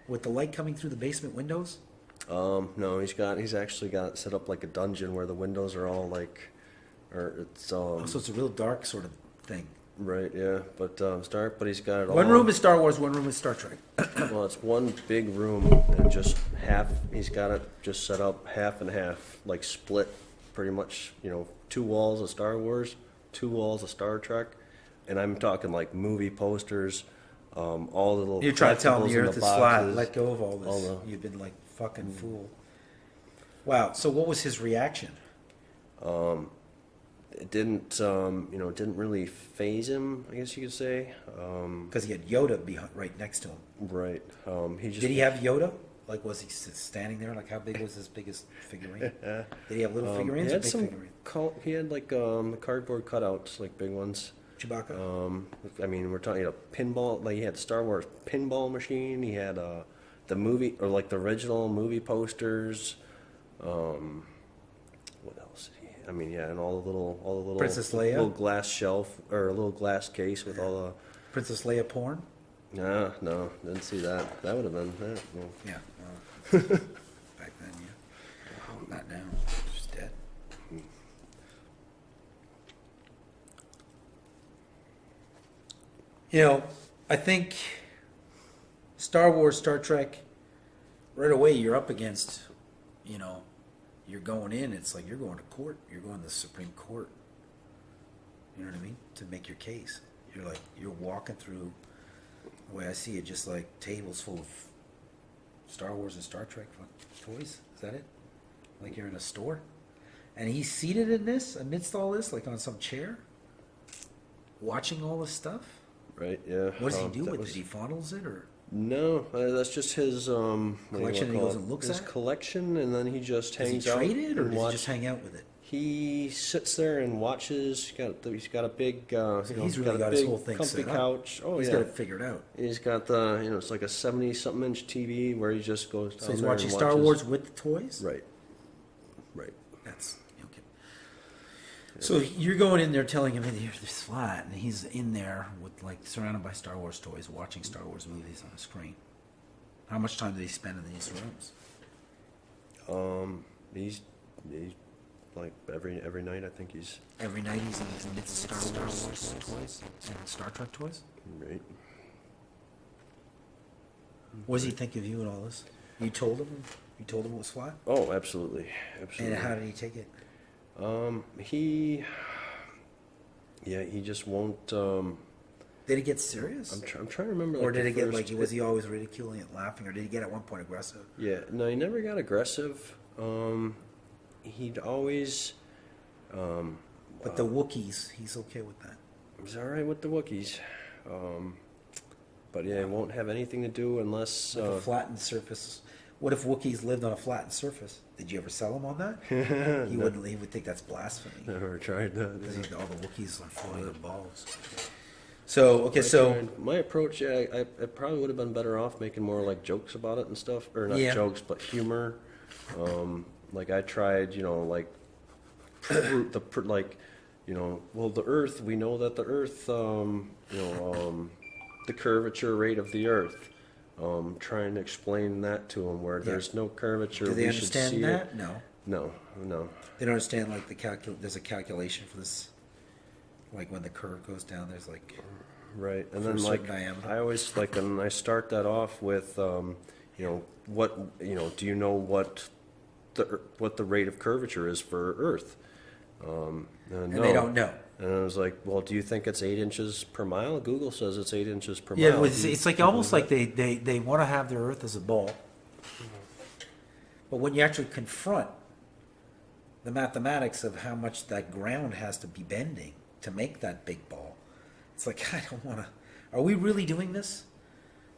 With the light coming through the basement windows? No, he's actually got it set up like a dungeon where the windows are all like, or it's Oh, so it's a real dark sort of thing. right, yeah, but it's dark, but he's got it all. One room is Star Wars, one room is Star Trek. Well, it's one big room and just half. He's got it just set up half and half, like split, pretty much. 2 walls of Star Wars, 2 walls of Star Trek, and I'm talking like movie posters, all the little. You try to tell him collectibles the in Earth is boxes. flat. Let go of all this. All the- You've been like fucking fool. Wow. So what was his reaction? It didn't, it didn't really phase him, I guess you could say. Because he had Yoda right next to him. Right. He just. Did he have Yoda? Like, was he standing there? Like, how big was his biggest figurine? Did he have little figurines He or had big figurines? he had like the cardboard cutouts, like big ones. Chewbacca? I mean, we're talking pinball. Like he had Star Wars pinball machine. He had the movie or like the original movie posters. What else? I mean, yeah, and all the little Princess Leia? little glass shelf or a little glass case with all the. Princess Leia porn? No, didn't see that. That would have been that. Well. Yeah. Back then, yeah. Not now. She's dead. I think Star Wars, Star Trek, right away you're up against, you're going in, it's like you're going to court. You're going to the Supreme Court. You know what I mean? To make your case. You're walking through, the way I see it, just like tables full of Star Wars and Star Trek toys. Is that it? Like you're in a store? And he's seated in this, amidst all this, like on some chair, watching all this stuff? Right, yeah. What does he do with it? He fondles it, or? No, that's just his Collection, and he goes and looks his at it? collection, and then he just Does he hangs out. trade it, or and does he just hang out with it? He sits there and watches. He's got a big. He's really got got a his big whole thing comfy set up. couch. Oh He's yeah. got it figured out. He's got the it's like a 70-something inch TV where he just goes. So down he's there watching and Star watches. Wars with the toys? Right. Right. That's okay. So you're going in there telling him this flat, and he's in there with surrounded by Star Wars toys, watching Star Wars movies on the screen. How much time did he spend in these rooms? He's like every night. I think he's Every night he's in the midst of Star Wars toys and Star Trek toys? right. What does he think of you and all this? You told him? You told him it was flat? Oh, absolutely, absolutely. And how did he take it? He just won't. Did he get serious? I'm trying to remember. Or like, did the it get first- was he always ridiculing it, laughing, or did he get at one point aggressive? Yeah, no, he never got aggressive. He'd always. But the Wookiees, he's okay with that. He's all right with the Wookiees. But yeah, it won't have anything to do unless. Like a flattened surface. What if Wookiees lived on a flattened surface? Did you ever sell him on that? He wouldn't. He would think that's blasphemy. Never tried that. Because all the Wookiees are floating in balls. So okay, so My approach, yeah, I probably would have been better off making more like jokes about it and stuff, or not Yeah. jokes, but humor. Like I tried, like well, the Earth. We know that the Earth, the curvature rate of the Earth. Trying to explain that to them where there's no curvature. do they we should see understand that? it. No. No. They don't understand like there's a calculation for this. Like when the curve goes down, there's like Right, and For then a like certain diameter. I always like, and I start that off with, what do you know what the rate of curvature is for Earth? and No. they don't know. And I was like, well, do you think it's 8 inches per mile? Google says it's 8 inches per Yeah, mile. it's like almost like they want to have their Earth as a ball, but when you actually confront the mathematics of how much that ground has to be bending to make that big ball. It's like, I don't want to. Are we really doing this?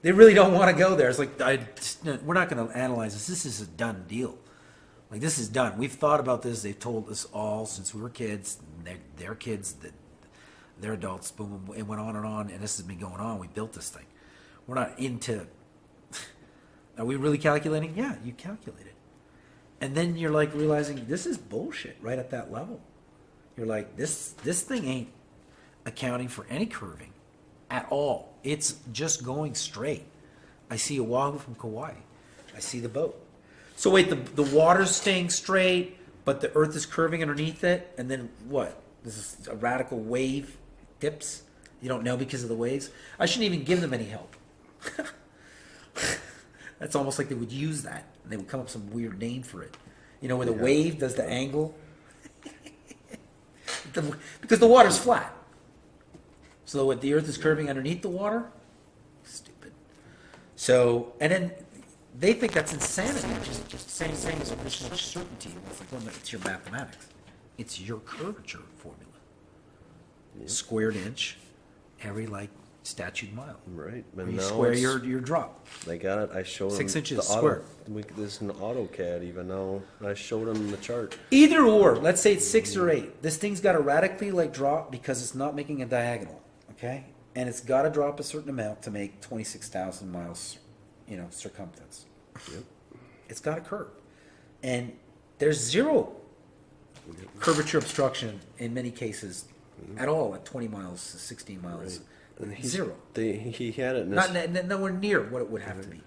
They really don't want to go there. It's like, we're not going to analyze this. This is a done deal. Like, this is done. We've thought about this. They've told us all since we were kids. They're kids. They're adults. Boom, boom, it went on, and this has been going on. We built this thing. We're not into. Are we really calculating? Yeah, you calculate it. And then you're like realizing this is bullshit right at that level. You're like, this thing ain't accounting for any curving at all. It's just going straight. I see Oahu from Kauai. I see the boat. So wait, the water's staying straight, but the earth is curving underneath it, and then what? This is a radical wave dips? You don't know because of the waves? I shouldn't even give them any help. That's almost like they would use that, and they would come up with some weird name for it. You know, where the wave does the angle? Because the water's flat. So what, the earth is curving underneath the water? Stupid. So, and then they think that's insanity, just saying there's so much certainty. It's like, well, it's your mathematics. It's your curvature formula. Yep. Squared inch, every like statute mile. Right. But you square your drop. They got it. I showed them 6 inches the square. This is an AutoCAD even now. I showed them the chart. Either or. Let's say it's 6 or 8. This thing's got to radically like drop because it's not making a diagonal. Okay, and it's got to drop a certain amount to make 26,000 miles, circumference. Yep. It's got to curve, and there's zero curvature obstruction in many cases at all at 20 miles, 16 miles. Right. Zero. He had it in his, nowhere near what it would have to be.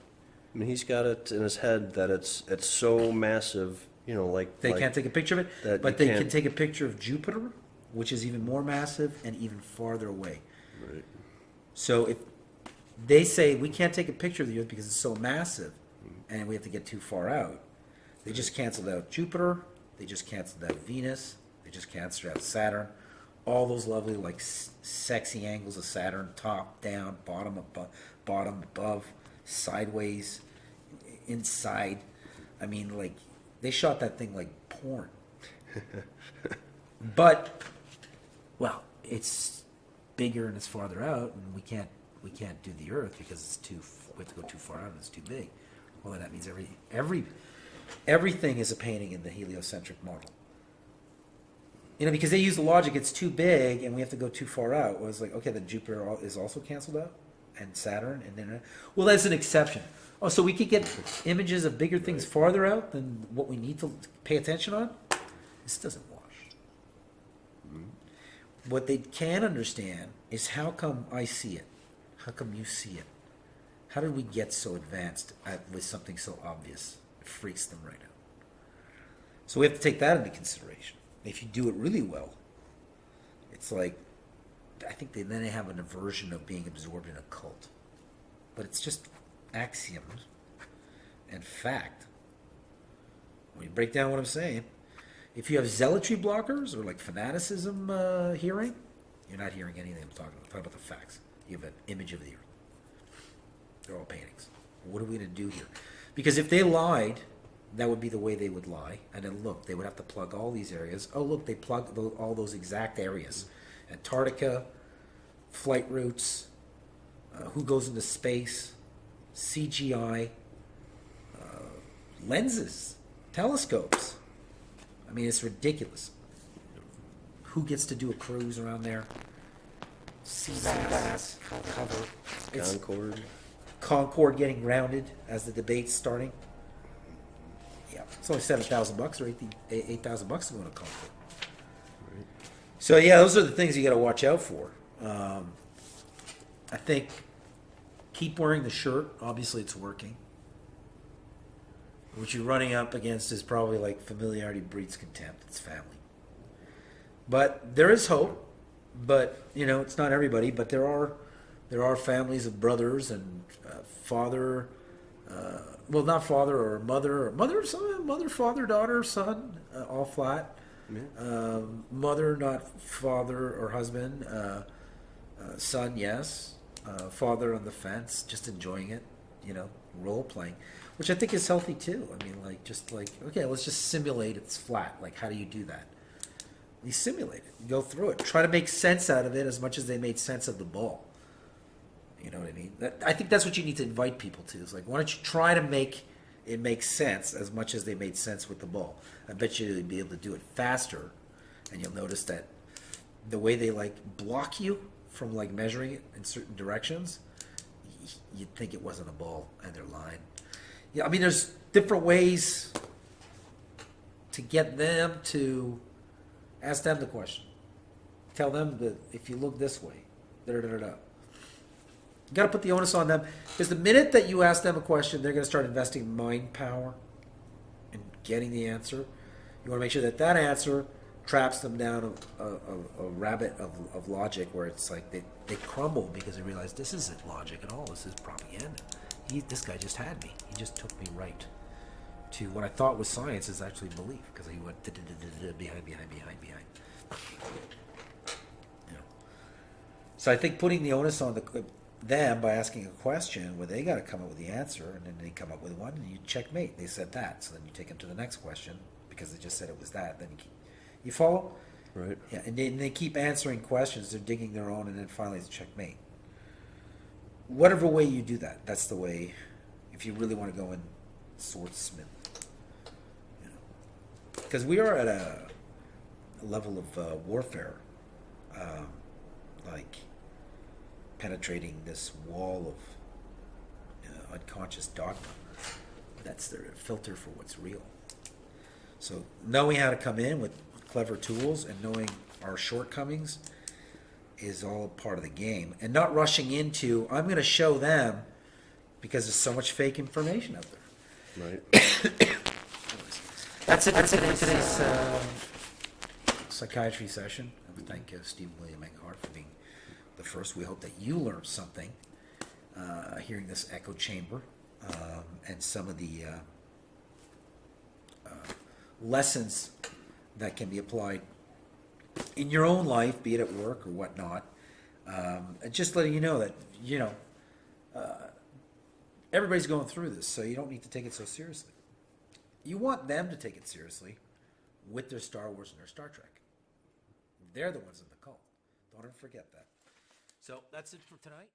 I mean, he's got it in his head that it's so massive, They can't take a picture of it, but they can take a picture of Jupiter, which is even more massive and even farther away. Right. So if they say we can't take a picture of the Earth because it's so massive and we have to get too far out, they just canceled out Jupiter, they just canceled out Venus, they just canceled out Saturn, all those lovely like sexy angles of Saturn, top, down, bottom, above, sideways, inside. I mean, like, they shot that thing like porn. But, well, it's bigger and it's farther out, and we can't do the Earth because we have to go too far out and it's too big. Well, then that means everything is a painting in the heliocentric model. Because they use the logic, it's too big and we have to go too far out. Well, it's like, okay, then Jupiter is also canceled out, and Saturn, and then, well, that's an exception. Oh, so we could get images of bigger things farther out than what we need to pay attention on? This doesn't wash. What they can't understand is how come I see it? How come you see it? How did we get so advanced with something so obvious? It freaks them right out. So we have to take that into consideration. If you do it really well, it's like, I think they have an aversion of being absorbed in a cult. But it's just axioms and fact. When you break down what I'm saying, if you have zealotry blockers or like fanaticism hearing, you're not hearing anything I'm talking about. I'm talking about the facts. You have an image of the Earth. They're all paintings. What are we going to do here? Because if they lied, that would be the way they would lie. And then look, they would have to plug all these areas. Oh, look, they plug all those exact areas. Antarctica, flight routes, who goes into space, CGI, lenses, telescopes. I mean, it's ridiculous. Who gets to do a cruise around there? Seabass, cover. Concorde getting grounded as the debate's starting. Yeah, it's only $7,000 or $8,000 to go to Concorde. Right. So yeah, those are the things you got to watch out for. I think keep wearing the shirt. Obviously, it's working. What you're running up against is probably like familiarity breeds contempt. It's family. But there is hope. But it's not everybody. But there are families of brothers and father. Well, not father or mother, father, daughter, son, all flat. Yeah. Mother, not father or husband. Son, yes. Father on the fence, just enjoying it. Role playing. which I think is healthy too. I mean, like, just like, okay, let's just simulate it's flat. Like, how do you do that? You simulate it. You go through it. Try to make sense out of it as much as they made sense of the ball. You know what I mean? I think that's what you need to invite people to. Is like, why don't you try to make it make sense as much as they made sense with the ball? I bet you you'll be able to do it faster, and you'll notice that the way they like block you from like measuring it in certain directions, you'd think it wasn't a ball and their line. Yeah, I mean, there's different ways to get them to ask them the question. Tell them that if you look this way, da-da-da-da-da. You got to put the onus on them, because the minute that you ask them a question, they're going to start investing mind power in getting the answer. You want to make sure that that answer traps them down a rabbit of logic where it's like they crumble because they realize this isn't logic at all. This is propaganda. This guy just had me. He just took me right to what I thought was science is actually belief, because he went behind. You know. So I think putting the onus on them by asking a question where they got to come up with the answer, and then they come up with one, and you checkmate. They said that, so then you take them to the next question because they just said it was that. Then you follow? Right. Yeah, and they keep answering questions. They're digging their own, and then finally it's checkmate. Whatever way you do that, that's the way. If you really want to go in swordsmith, you know, because we are at a level of warfare, like penetrating this wall of unconscious dogma. That's their filter for what's real. So knowing how to come in with clever tools and knowing our shortcomings is all part of the game, and not rushing into, I'm going to show them, because there's so much fake information out there. Right. That's it for today's psychiatry session. I would thank Steve William Enghart for being the first. We hope that you learned something hearing this echo chamber and some of the lessons that can be applied in your own life, be it at work or whatnot. Just letting you know that, you know, everybody's going through this, so you don't need to take it so seriously. You want them to take it seriously with their Star Wars and their Star Trek. They're the ones in the cult. Don't ever forget that. So that's it for tonight.